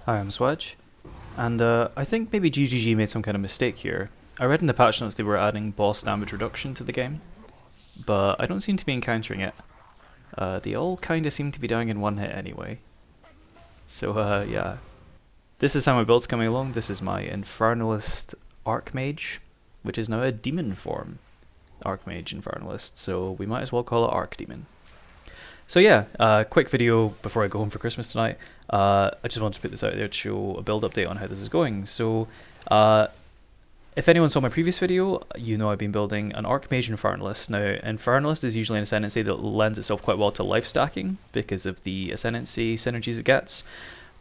Hi, I'm Swedge, and I think maybe GGG made some kind of mistake here. I read in the patch notes they were adding boss damage reduction to the game, but I don't seem to be encountering it. They all kinda seem to be dying in one hit anyway. So yeah. This is how my build's coming along. This is my Infernalist Archmage, which is now a demon form Archmage Infernalist, so we might as well call it Archdemon. So yeah, quick video before I go home for Christmas tonight. I just wanted to put this out there to show a build update on how this is going. So if anyone saw my previous video, you know I've been building an Archmage Infernalist. Now, Infernalist is usually an ascendancy that lends itself quite well to life stacking because of the ascendancy synergies it gets.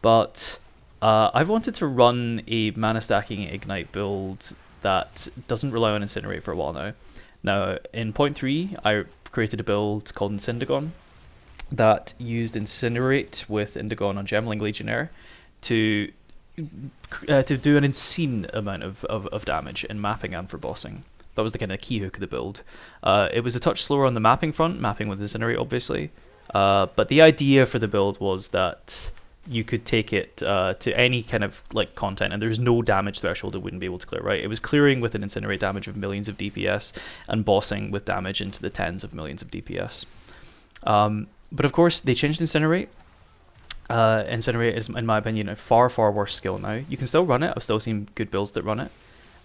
But I've wanted to run a mana stacking Ignite build that doesn't rely on Incinerate for a while now. Now, in 0.3, I created a build called Incendigon that used Incinerate with Indigon on Gemling Legionnaire to do an insane amount of damage in mapping and for bossing. That was the kind of key hook of the build. It was a touch slower on the mapping front, mapping with Incinerate obviously, but the idea for the build was that you could take it to any kind of like content, and there's no damage threshold it wouldn't be able to clear, right? It was clearing with an Incinerate damage of millions of DPS, and bossing with damage into the tens of millions of DPS. But of course, they changed Incinerate. Incinerate is, in my opinion, a far worse skill now. You can still run it. I've still seen good builds that run it,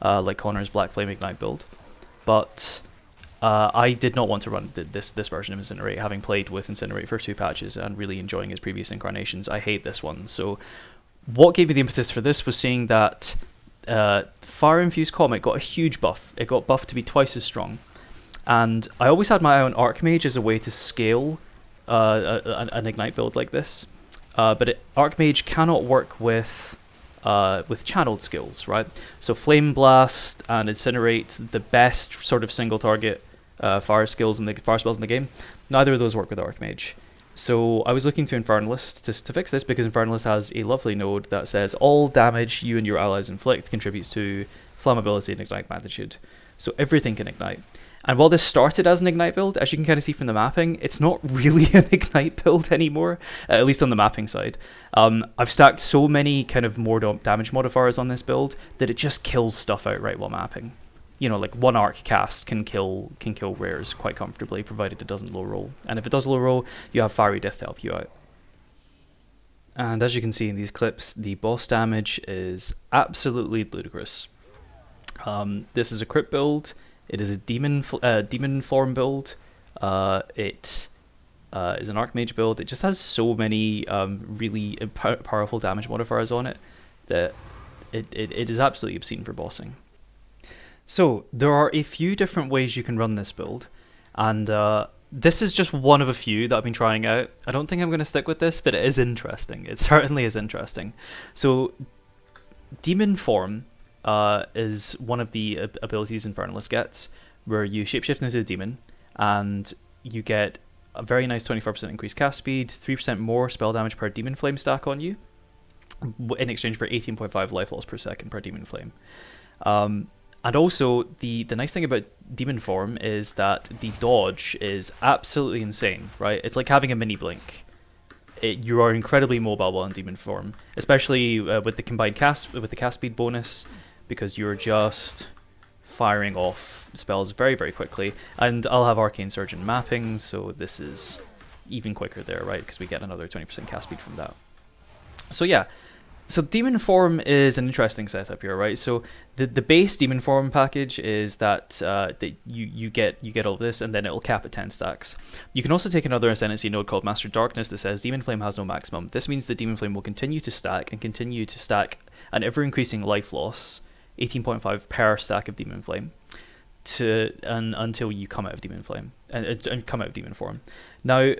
like Connor's Black Flame Ignite build. But I did not want to run this version of Incinerate, having played with Incinerate for 2 patches and really enjoying his previous incarnations. I hate this one. So what gave me the impetus for this was seeing that Fire Infused Comet got a huge buff. It got buffed to be twice as strong. And I always had my eye on Archmage as a way to scale an Ignite build like this. But Archmage cannot work with channeled skills, right? So Flame Blast and Incinerate, the best sort of single target fire spells in the game, neither of those work with Archmage. So I was looking to Infernalist to fix this, because Infernalist has a lovely node that says all damage you and your allies inflict contributes to flammability and ignite magnitude. So everything can ignite. And while this started as an Ignite build, as you can kind of see from the mapping, it's not really an Ignite build anymore, at least on the mapping side. I've stacked so many kind of more damage modifiers on this build that it just kills stuff outright while mapping. You know, like one arc cast can kill rares quite comfortably, provided it doesn't low roll. And if it does low roll, you have Fiery Death to help you out. And as you can see in these clips, the boss damage is absolutely ludicrous. This is a crit build. It is a demon form build. It is an Archmage build. It just has so many really powerful damage modifiers on it that it is absolutely obscene for bossing. So there are a few different ways you can run this build, and this is just one of a few that I've been trying out. I don't think I'm going to stick with this, but it is interesting. It certainly is interesting. So demon form is one of the abilities Infernalist gets, where you shapeshift into a demon and you get a very nice 24% increased cast speed, 3% more spell damage per Demonflame stack on you, in exchange for 18.5 life loss per second per Demonflame. And also, the nice thing about demon form is that the dodge is absolutely insane, right? It's like having a mini blink. You are incredibly mobile while in demon form, especially with the combined cast speed bonus, because you're just firing off spells very quickly. And I'll have Arcane Surgeon mapping, so this is even quicker there, right? Because we get another 20% cast speed from that. So yeah, so demon form is an interesting setup here, right? So the base demon form package is that you get all of this, and then it'll cap at 10 stacks. You can also take another ascendancy node called Master Darkness that says Demonflame has no maximum. This means that Demonflame will continue to stack an ever increasing life loss, 18.5 per stack of Demonflame, until you come out of Demonflame and come out of demon form. Now,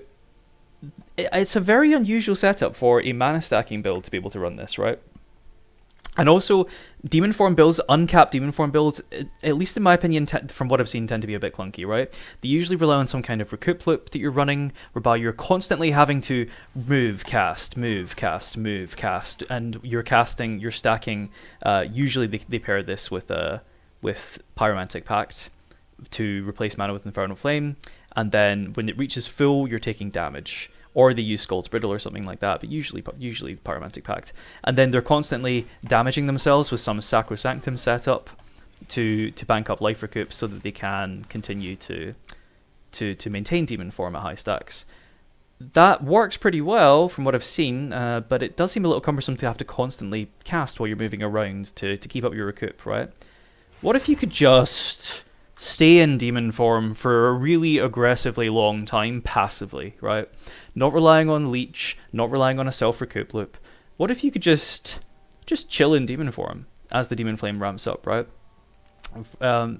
it's a very unusual setup for a mana stacking build to be able to run this, right? And also, demon form builds, uncapped demon form builds, at least in my opinion, from what I've seen, tend to be a bit clunky, right? They usually rely on some kind of recoup loop that you're running, whereby you're constantly having to move, cast, and you're stacking. Usually they pair this with Pyromantic Pact to replace mana with Infernal Flame, and then when it reaches full, you're taking damage. or they use Scald's Brittle or something like that, but usually Pyromantic Pact. And then they're constantly damaging themselves with some Sacrosanctum setup to bank up life recoup so that they can continue to maintain demon form at high stacks. That works pretty well from what I've seen, but it does seem a little cumbersome to have to constantly cast while you're moving around to keep up your recoup, right? What if you could just stay in demon form for a really aggressively long time passively, right? Not relying on leech, not relying on a self-recoup loop. What if you could just chill in demon form as the Demonflame ramps up, right?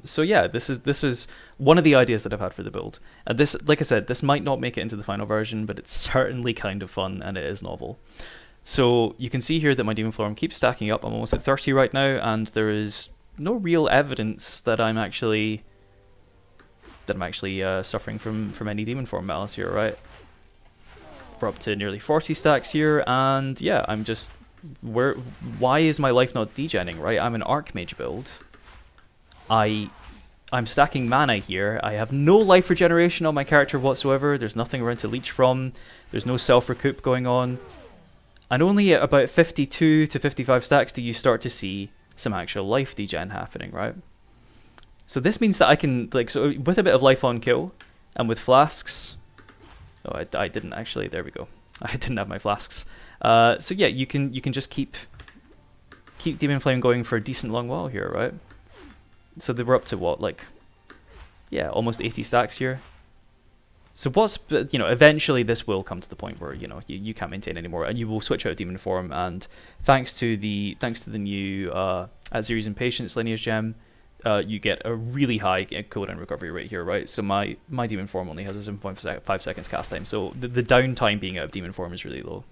So yeah, this is one of the ideas that I've had for the build. And this, like I said, this might not make it into the final version, but it's certainly kind of fun and it is novel. So you can see here that my Demon Form keeps stacking up. I'm almost at 30 right now, and there is no real evidence that I'm actually suffering from any Demon Form malice here, right? We're up to nearly 40 stacks here, and yeah, I'm just why is my life not degenning, right? I'm an Archmage build. I'm stacking mana here. I have no life regeneration on my character whatsoever. There's nothing around to leech from. There's no self-recoup going on. And only at about 52 to 55 stacks do you start to see some actual life degen happening, right? So this means that I can, so with a bit of life on kill, and with flasks... Oh, I didn't actually, there we go. I didn't have my flasks. So yeah, you can just keep Demonflame going for a decent long while here, right? So they were up to what, almost 80 stacks here. So eventually this will come to the point where, you can't maintain anymore, and you will switch out Demon Form, and thanks to the new At-Series Impatience Lineage Gem, you get a really high cooldown recovery rate here, right? So my Demon Form only has a 7.5 seconds cast time, so the downtime being out of Demon Form is really low.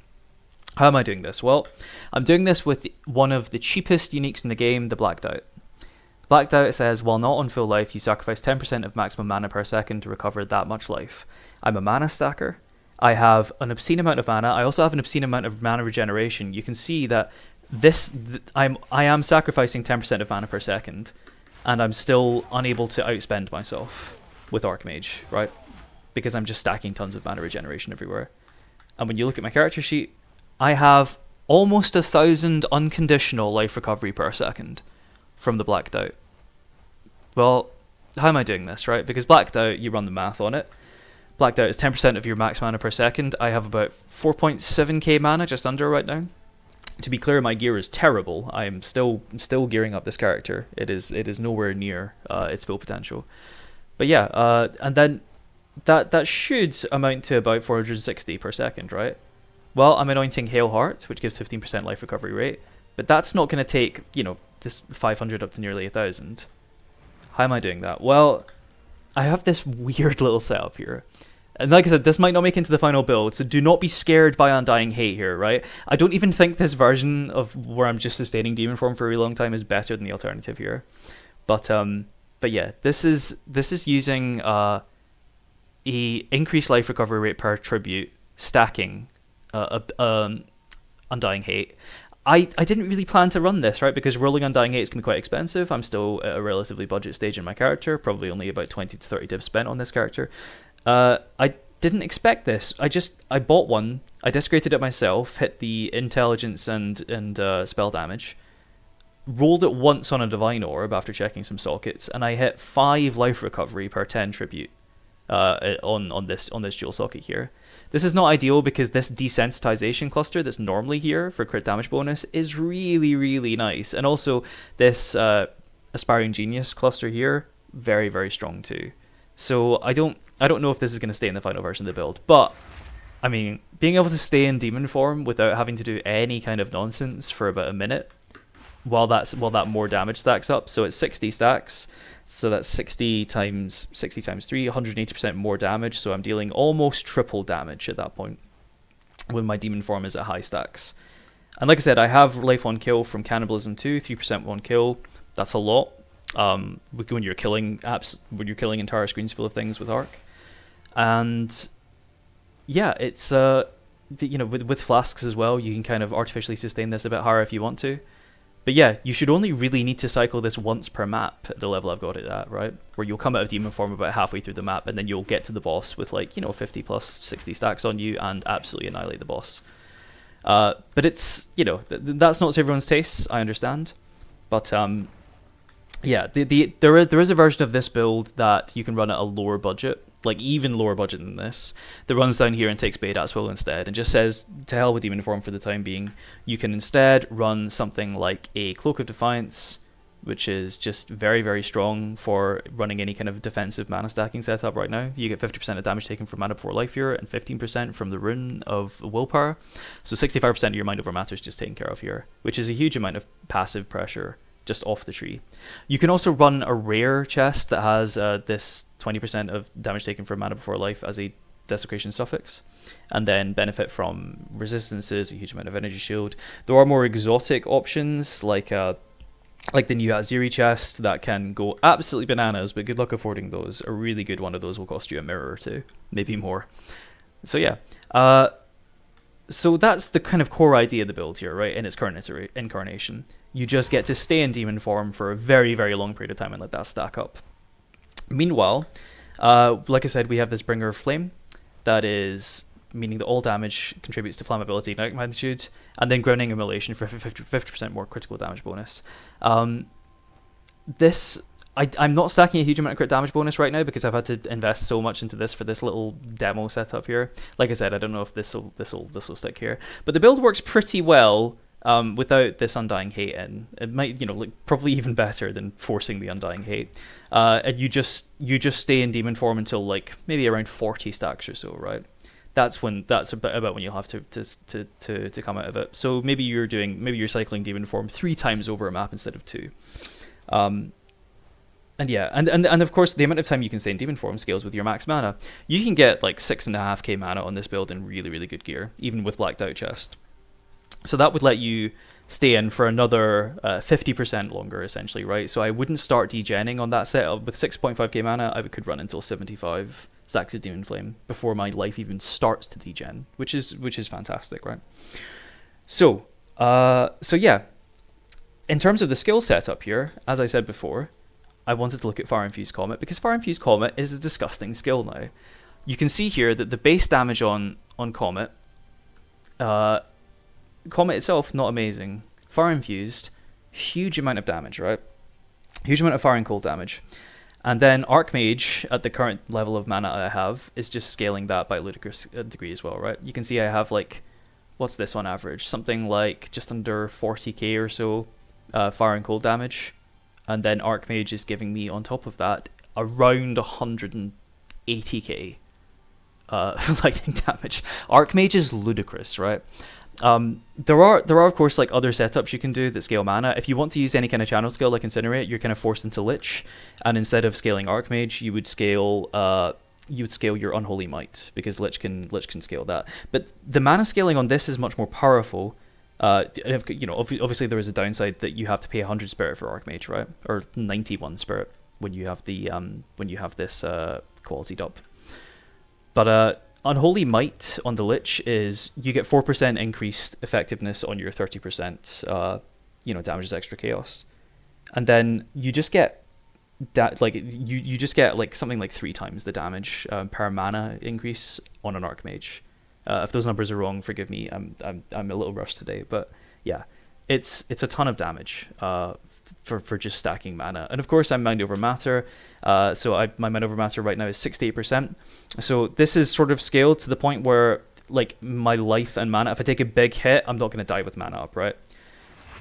How am I doing this? Well, I'm doing this with one of the cheapest uniques in the game, the Blacked Out. Blacked Out says, while not on full life, you sacrifice 10% of maximum mana per second to recover that much life. I'm a mana stacker. I have an obscene amount of mana. I also have an obscene amount of mana regeneration. You can see that I am sacrificing 10% of mana per second, and I'm still unable to outspend myself with Archmage, right? Because I'm just stacking tons of mana regeneration everywhere. And when you look at my character sheet, I have almost 1,000 unconditional life recovery per second from the Blacked Out. Well, how am I doing this, right? Because Blacked Out, you run the math on it. Blacked Out is 10% of your max mana per second. I have about 4.7k mana, just under right now. To be clear, my gear is terrible. I'm still gearing up this character. It is nowhere near its full potential. But yeah, and then that should amount to about 460 per second, right? Well, I'm anointing Hail Heart, which gives 15% life recovery rate, but that's not going to take, this 500 up to nearly 1,000. How am I doing that? Well, I have this weird little setup here. And like I said, this might not make it into the final build, so do not be scared by Undying Hate here, right? I don't even think this version of where I'm just sustaining Demon Form for a really long time is better than the alternative here. But yeah, this is using a increased life recovery rate per tribute, stacking Undying Hate. I didn't really plan to run this, right? Because rolling Undying Hate is going to be quite expensive. I'm still at a relatively budget stage in my character, probably only about 20 to 30 divs spent on this character. I didn't expect this. I bought one, I desecrated it myself, hit the intelligence and spell damage, rolled it once on a Divine Orb after checking some sockets, and I hit 5 life recovery per 10 tribute on this dual socket here. This is not ideal because this desensitization cluster that's normally here for crit damage bonus is really, really nice. And also this Aspiring Genius cluster here, very, very strong too. So I don't know if this is going to stay in the final version of the build, but I mean, being able to stay in demon form without having to do any kind of nonsense for about a minute while that more damage stacks up. So it's 60 stacks. So that's 60 times 3, 180% more damage. So I'm dealing almost triple damage at that point when my demon form is at high stacks. And like I said, I have life on kill from Cannibalism 2, 3% one kill. That's a lot. When you're killing entire screens full of things with Arc. And yeah, it's with flasks as well, you can kind of artificially sustain this a bit higher if you want to. But yeah, you should only really need to cycle this once per map at the level I've got it at, right? Where you'll come out of demon form about halfway through the map, and then you'll get to the boss with like, 50 plus 60 stacks on you and absolutely annihilate the boss. But it's, that's not to everyone's tastes, I understand. But yeah, there is a version of this build that you can run at a lower budget, like even lower budget than this, that runs down here and takes Beidat's will instead, and just says, to hell with demon form for the time being. You can instead run something like a Cloak of Defiance, which is just very, very strong for running any kind of defensive mana stacking setup right now. You get 50% of damage taken from Mana Before Life here, and 15% from the Rune of Willpower. So 65% of your Mind Over Matter is just taken care of here, which is a huge amount of passive pressure just off the tree. You can also run a rare chest that has this 20% of damage taken from Mana Before Life as a desecration suffix, and then benefit from resistances, a huge amount of energy shield. There are more exotic options like the new Aziri chest that can go absolutely bananas, but good luck affording those. A really good one of those will cost you a mirror or two, maybe more. So yeah, so that's the kind of core idea of the build here, right? In its current incarnation, you just get to stay in demon form for a very, very long period of time and let that stack up. Meanwhile, like I said, we have this Bringer of Flame, that is meaning that all damage contributes to flammability and ignite magnitude, and then Grounding Immolation for 50% more critical damage bonus. I'm not stacking a huge amount of crit damage bonus right now because I've had to invest so much into this for this little demo setup here. Like I said, I don't know if this will stick here, but the build works pretty well without this Undying Hate in. It might, probably even better than forcing the Undying Hate. And you just stay in demon form until like maybe around 40 stacks or so, right? That's about when you'll have to come out of it. So maybe you're cycling demon form 3 times over a map instead of 2. And yeah, and of course the amount of time you can stay in demon form scales with your max mana. You can get like 6.5k mana on this build in really, really good gear, even with Blacked Out Chest. So that would let you stay in for another 50% longer, essentially, right? So I wouldn't start degenning on that setup. With 6.5k mana, I could run until 75 stacks of Demonflame before my life even starts to degen, which is fantastic, right? So yeah, in terms of the skill setup here, as I said before, I wanted to look at Fire Infused Comet, because Fire Infused Comet is a disgusting skill now. You can see here that the base damage on Comet, Comet itself, not amazing. Fire Infused, huge amount of damage, right? Huge amount of fire and cold damage. And then Archmage, at the current level of mana I have, is just scaling that by a ludicrous degree as well, right? You can see I have like, what's this on average? Something like just under 40k or so fire and cold damage. And then Archmage is giving me, on top of that, around 180k lightning damage. Archmage is ludicrous, right? There are of course like other setups you can do that scale mana. If you want to use any kind of channel skill like Incinerate, you're kind of forced into Lich, and instead of scaling Archmage, you would scale your Unholy Might, because Lich can scale that. But the mana scaling on this is much more powerful. Obviously there is a downside that you have to pay 100 spirit for Archmage, right? Or 91 spirit when you have this qualityed up. But Unholy Might on the Lich is you get 4% increased effectiveness on your 30% damages extra chaos, and then you just get you just get like something like 3 times the damage per mana increase on an Archmage. If those numbers are wrong, forgive me. I'm a little rushed today, but yeah, it's a ton of damage for just stacking mana. And of course, I'm Mind Over Matter. So my Mind Over Matter right now is 68%. So this is sort of scaled to the point where like my life and mana, if I take a big hit, I'm not going to die with mana up, right?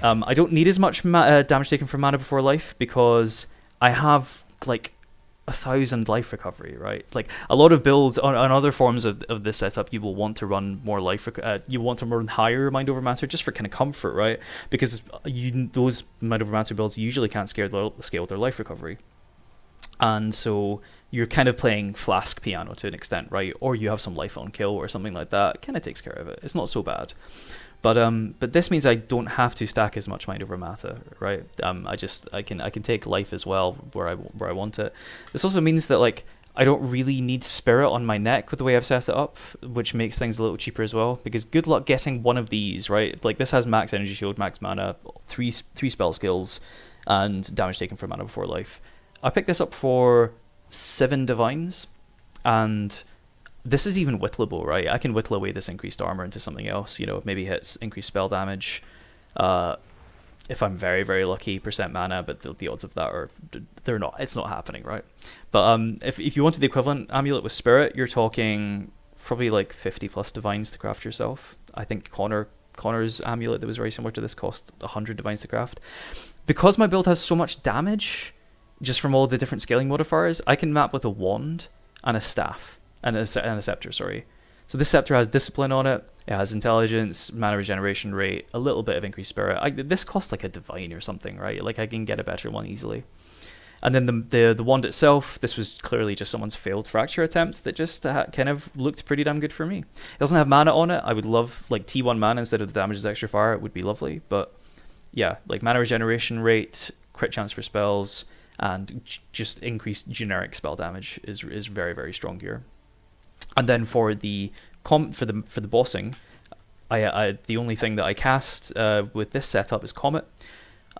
I don't need as much damage taken from Mana Before Life because I have like 1,000 life recovery, right? Like a lot of builds on other forms of this setup, you will want to run more life. You want to run higher Mind Over Matter just for kind of comfort, right? Because those Mind Over Matter builds usually can't scale their life recovery, and so you're kind of playing Flask Piano to an extent, right? Or you have some life on kill or something like that. Kind of takes care of it. It's not so bad. But this means I don't have to stack as much Mind Over Matter, right? I can take life as well where I want it. This also means that like I don't really need Spirit on my neck with the way I've set it up, which makes things a little cheaper as well, because good luck getting one of these, right? Like, this has max energy shield, max mana, three spell skills, and damage taken for mana before life. I picked this up for 7 divines, and this is even whittleable, right? I can whittle away this increased armor into something else, you know, maybe hits increased spell damage, if I'm very, very lucky, percent mana, but the odds of that are, it's not happening, right? But if you wanted the equivalent amulet with Spirit, you're talking probably like 50 plus divines to craft yourself. I think Connor's amulet that was very similar to this cost 100 divines to craft. Because my build has so much damage, just from all the different scaling modifiers, I can map with a wand and a staff, and a scepter, sorry. So this scepter has discipline on it, it has intelligence, mana regeneration rate, a little bit of increased spirit. This costs like a divine or something, right? Like I can get a better one easily. And then the wand itself, this was clearly just someone's failed fracture attempt that just kind of looked pretty damn good for me. It doesn't have mana on it. I would love like T1 mana instead of the damage is extra fire. It would be lovely. But yeah, like mana regeneration rate, crit chance for spells, and just increased generic spell damage is very, very strong here. And then for the bossing, I the only thing that I cast with this setup is Comet,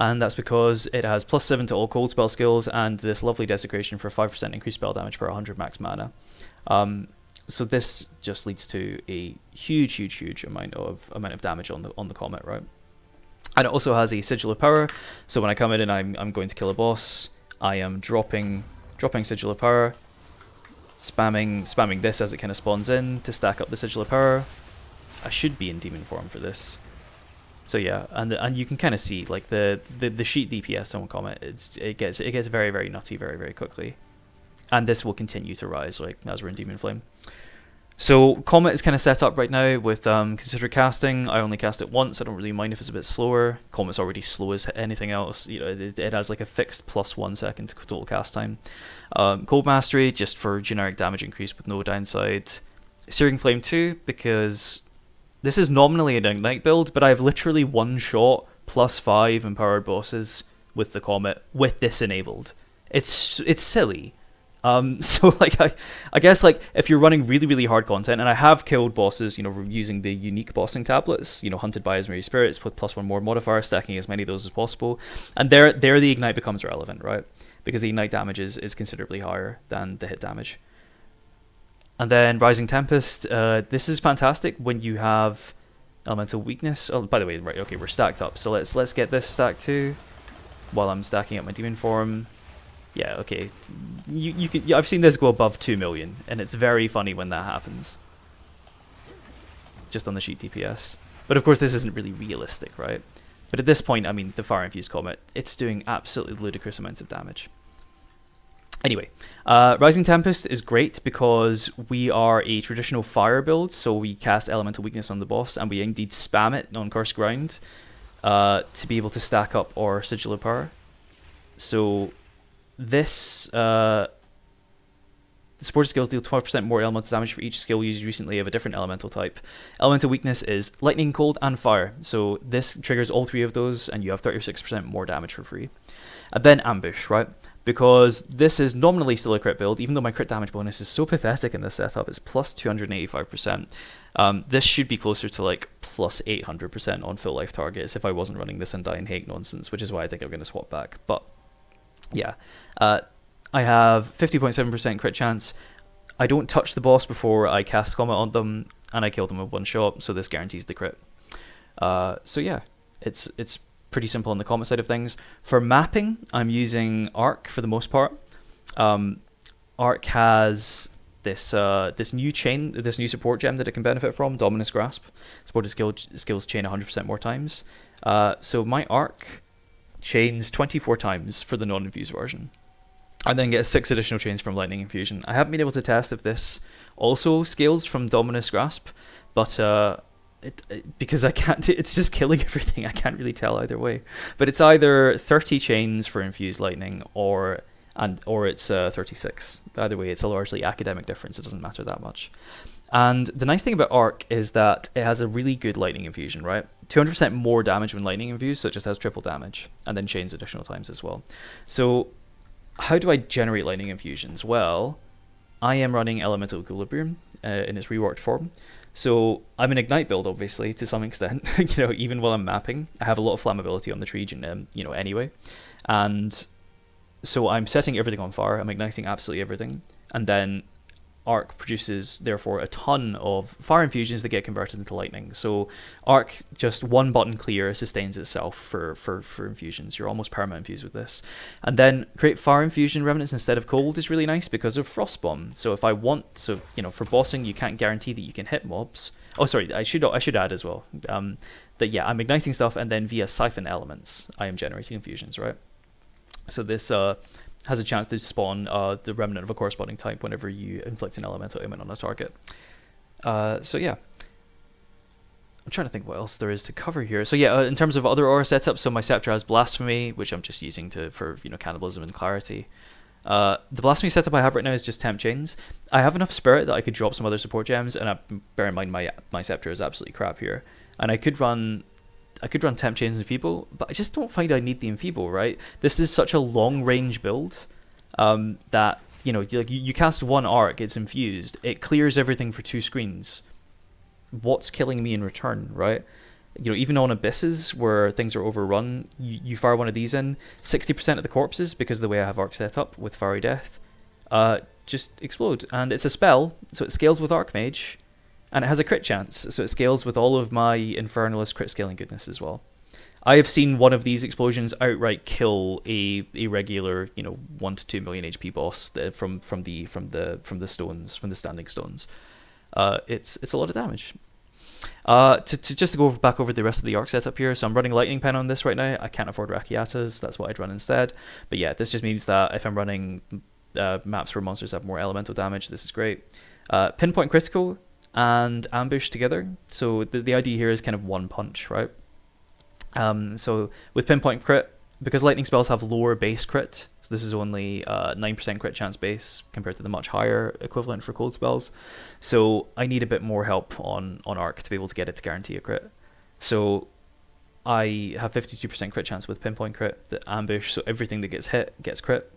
and that's because it has +7 to all cold spell skills and this lovely desecration for 5% increased spell damage per 100 max mana. So this just leads to a huge amount of damage on the Comet, right? And it also has a Sigil of Power. So when I come in and I'm going to kill a boss, I am dropping Sigil of Power, spamming this as it kind of spawns in to stack up the Sigil of Power. I should be in demon form for this. So yeah, and you can kind of see like the sheet DPS on Comet. It gets very, very nutty very, very quickly, and this will continue to rise like as we're in Demonflame. So Comet is kind of set up right now with consider casting. I only cast it once. I don't really mind if it's a bit slower. Comet's already slow as anything else. You know, it has like a fixed +1 second total cast time. Cold Mastery just for generic damage increase with no downside. Searing Flame 2 because this is nominally an Ignite build, but I have literally one shot +5 empowered bosses with the Comet with this enabled. It's silly. So like I guess like if you're running really, really hard content, and I have killed bosses, you know, using the unique bossing tablets, you know, hunted by as many spirits with +1 more modifier, stacking as many of those as possible, and there the ignite becomes relevant, right? Because the ignite damage is considerably higher than the hit damage. And then Rising Tempest, this is fantastic when you have elemental weakness. Oh, by the way, right, okay, we're stacked up, so let's get this stacked too while I'm stacking up my demon form. Yeah, okay. You can. I've seen this go above 2 million, and it's very funny when that happens. Just on the sheet DPS. But of course, this isn't really realistic, right? But at this point, I mean, the Fire Infused Comet, it's doing absolutely ludicrous amounts of damage. Anyway, Rising Tempest is great because we are a traditional fire build, so we cast Elemental Weakness on the boss, and we indeed spam it on Cursed Ground to be able to stack up our Sigil of Power. So this the supported skills deal 12% more elemental damage for each skill used recently of a different elemental type. Elemental weakness is lightning, cold, and fire. So this triggers all 3 of those, and you have 36% more damage for free. And then ambush, right? Because this is nominally still a crit build, even though my crit damage bonus is so pathetic in this setup. It's plus 285%. This should be closer to like plus 800% on full life targets if I wasn't running this Undying Hate nonsense, which is why I think I'm going to swap back. But yeah, I have 50.7% crit chance. I don't touch the boss before I cast Comet on them, and I kill them with 1 shot, so this guarantees the crit. So yeah, it's pretty simple on the Comet side of things. For mapping, I'm using Arc for the most part. Arc has this new support gem that it can benefit from, Dominus Grasp. Supported skills chain 100% more times. So my Arc chains 24 times for the non-infused version. I then get 6 additional chains from Lightning Infusion. I haven't been able to test if this also scales from Dominus Grasp, but because I can't, it's just killing everything. I can't really tell either way. But it's either 30 chains for infused lightning or it's 36. Either way, it's a largely academic difference. It doesn't matter that much. And the nice thing about Arc is that it has a really good lightning infusion, right? 200% more damage when lightning infused, so it just has triple damage, and then chains additional times as well. So how do I generate lightning infusions? Well, I am running Elemental Equilibrium in its reworked form. So I'm an Ignite build, obviously, to some extent. Even while I'm mapping, I have a lot of flammability on the tree, anyway. And so I'm setting everything on fire. I'm igniting absolutely everything. And then Arc produces, therefore, a ton of fire infusions that get converted into lightning. So Arc, just one button clear, sustains itself for infusions. You're almost perma infused with this. And then create fire infusion remnants instead of cold is really nice because of Frostbomb. So if I want, for bossing, you can't guarantee that you can hit mobs. Oh, sorry, I should add as well that, yeah, I'm igniting stuff, and then via Siphon Elements, I am generating infusions, right? So this has a chance to spawn the remnant of a corresponding type whenever you inflict an elemental ailment on a target. So yeah, I'm trying to think what else there is to cover here. So yeah, in terms of other aura setups, so my scepter has Blasphemy, which I'm just using for cannibalism and clarity. The Blasphemy setup I have right now is just Temp Chains. I have enough Spirit that I could drop some other support gems, and bear in mind my scepter is absolutely crap here, and I could run Temp Chains and Enfeeble, but I just don't find I need the Enfeeble, right? This is such a long range build that, you cast one Arc, it's infused, it clears everything for 2 screens. What's killing me in return, right? Even on Abysses where things are overrun, you fire one of these in, 60% of the corpses, because of the way I have Arc set up with Fiery Death, just explode. And it's a spell, so it scales with Archmage. And it has a crit chance, so it scales with all of my Infernalist crit scaling goodness as well. I have seen one of these explosions outright kill a regular, 1 to 2 million HP boss from the stones, from the standing stones. It's a lot of damage. To go back over the rest of the Arc setup here, so I'm running Lightning Pen on this right now. I can't afford Rakiatas, that's what I'd run instead. But yeah, this just means that if I'm running maps where monsters have more elemental damage, this is great. Pinpoint Critical and Ambush together. So the idea here is kind of one punch, right? So with Pinpoint Crit, because lightning spells have lower base crit, so this is only 9% crit chance base compared to the much higher equivalent for cold spells. So I need a bit more help on Arc to be able to get it to guarantee a crit. So I have 52% crit chance with Pinpoint Crit, the Ambush, so everything that gets hit gets crit.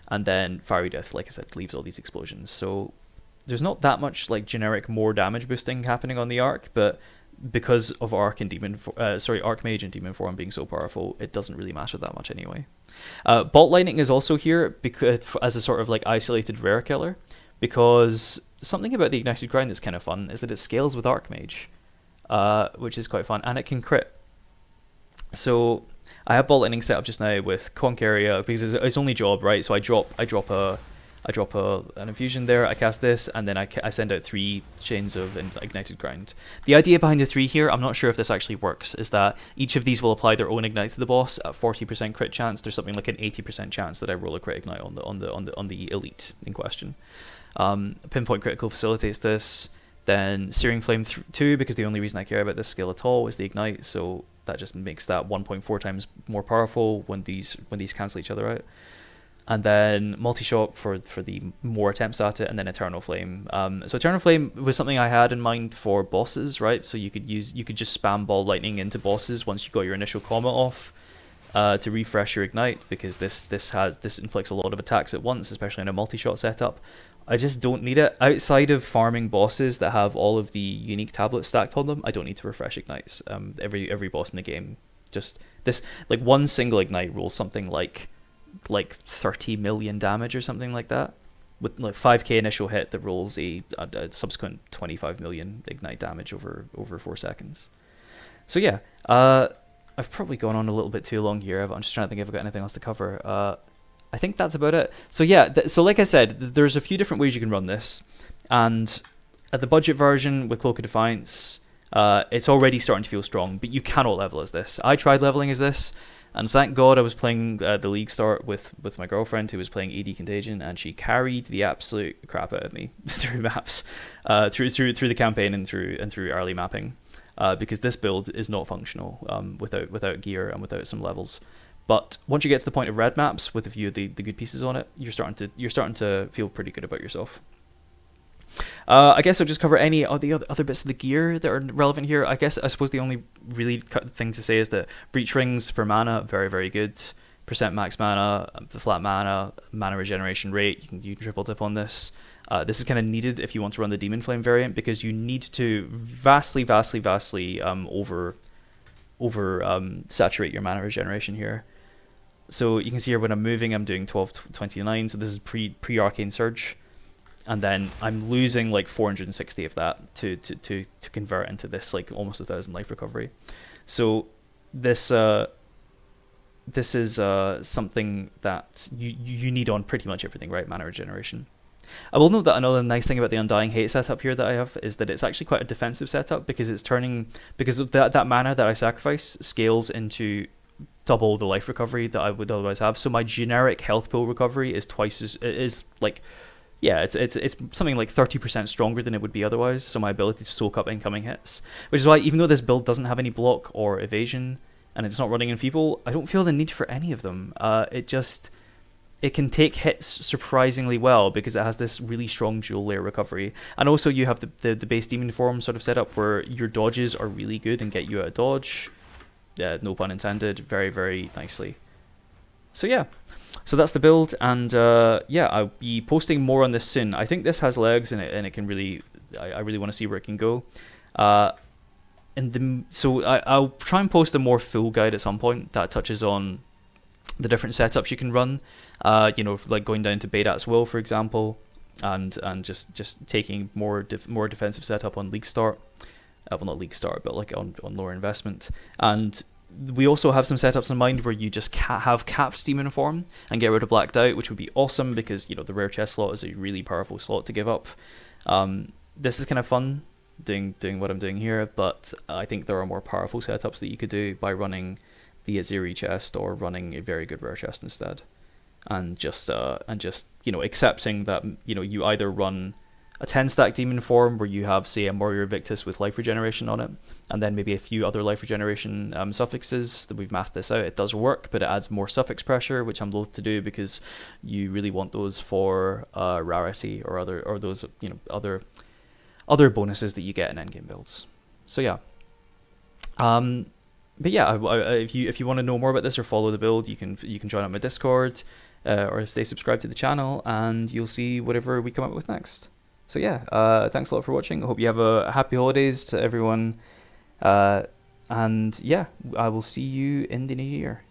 And then Fiery Death, like I said, leaves all these explosions. So there's not that much generic more damage boosting happening on the Arc, but because of Archmage and Demon Form being so powerful, it doesn't really matter that much anyway. Bolt Lightning is also here because as a sort of isolated rare killer, because something about the Ignited Grind that's kind of fun is that it scales with Archmage, which is quite fun, and it can crit. So I have Bolt Lightning set up just now with Conk Area because it's only job, right? So I drop an infusion there, I cast this, and then I send out 3 chains of Ignited Grind. The idea behind the 3 here, I'm not sure if this actually works, is that each of these will apply their own Ignite to the boss at 40% crit chance. There's something like an 80% chance that I roll a crit Ignite on the elite in question. Pinpoint Critical facilitates this. Then Searing Flame 2, because the only reason I care about this skill at all is the Ignite, so that just makes that 1.4 times more powerful when these cancel each other out. And then Multi-Shot for the more attempts at it, and then Eternal Flame. So Eternal Flame was something I had in mind for bosses, right? So you could just spam Ball Lightning into bosses once you got your initial comet off to refresh your Ignite, because this inflicts a lot of attacks at once, especially in a Multi-Shot setup. I just don't need it. Outside of farming bosses that have all of the unique tablets stacked on them, I don't need to refresh Ignites. Every boss in the game, just this one single Ignite rolls something like 30 million damage or something like that, with 5k initial hit that rolls a subsequent 25 million Ignite damage over 4 seconds. So yeah, I've probably gone on a little bit too long here, but I'm just trying to think if I've got anything else to cover. I think that's about it. So yeah, so like I said, there's a few different ways you can run this, and at the budget version with Cloak of Defiance, it's already starting to feel strong, but you cannot level as this. I tried leveling as this, and thank God I was playing the League start with my girlfriend who was playing AD Contagion, and she carried the absolute crap out of me through maps, through the campaign and through early mapping, because this build is not functional without gear and without some levels. But once you get to the point of red maps with a few of the good pieces on it, you're starting to feel pretty good about yourself. I guess I'll just cover any of the other bits of the gear that are relevant here. I suppose the only really thing to say is that Breach Rings for mana, very, very good. percent max mana, the flat mana regeneration rate. You can triple dip on this. This is kind of needed if you want to run the Demonflame variant, because you need to vastly saturate your mana regeneration here. So you can see here when I'm moving, I'm doing 1229. So this is pre Arcane Surge, and then I'm losing like 460 of that to convert into this like almost 1,000 life recovery. So this is something that you need on pretty much everything, right? Mana regeneration. I will note that another nice thing about the Undying Hate setup here that I have is that it's actually quite a defensive setup, because it's because of that mana that I sacrifice scales into double the life recovery that I would otherwise have. So my generic health pool recovery is it's something like 30% stronger than it would be otherwise. So my ability to soak up incoming hits, which is why even though this build doesn't have any block or evasion and it's not running Enfeeble, I don't feel the need for any of them. It can take hits surprisingly well because it has this really strong dual layer recovery. And also you have the base demon form sort of setup where your dodges are really good and get you out of dodge. Yeah, no pun intended, very, very nicely. So yeah, so that's the build, and yeah, I'll be posting more on this soon. I think this has legs in it, and it can really, I really want to see where it can go. So I'll try and post a more full guide at some point that touches on the different setups you can run. Like going down to Beidat's Will, for example, and just taking more defensive setup on League Start. Well, not League Start, but like on lower investment. And we also have some setups in mind where you just have capped Demon Form and get rid of Blacked Out, which would be awesome because the rare chest slot is a really powerful slot to give up. This is kind of fun doing what I'm doing here, but I think there are more powerful setups that you could do by running the Aziri chest or running a very good rare chest instead, and just accepting that you either run a 10-stack Demon Form where you have, say, a Warrior Victus with life regeneration on it, and then maybe a few other life regeneration suffixes. That we've mathed this out. It does work, but it adds more suffix pressure, which I'm loath to do because you really want those for rarity or those other bonuses that you get in endgame builds. So yeah. But yeah, if you want to know more about this or follow the build, you can join up my Discord or stay subscribed to the channel, and you'll see whatever we come up with next. So yeah, thanks a lot for watching. I hope you have a happy holidays to everyone. And yeah, I will see you in the new year.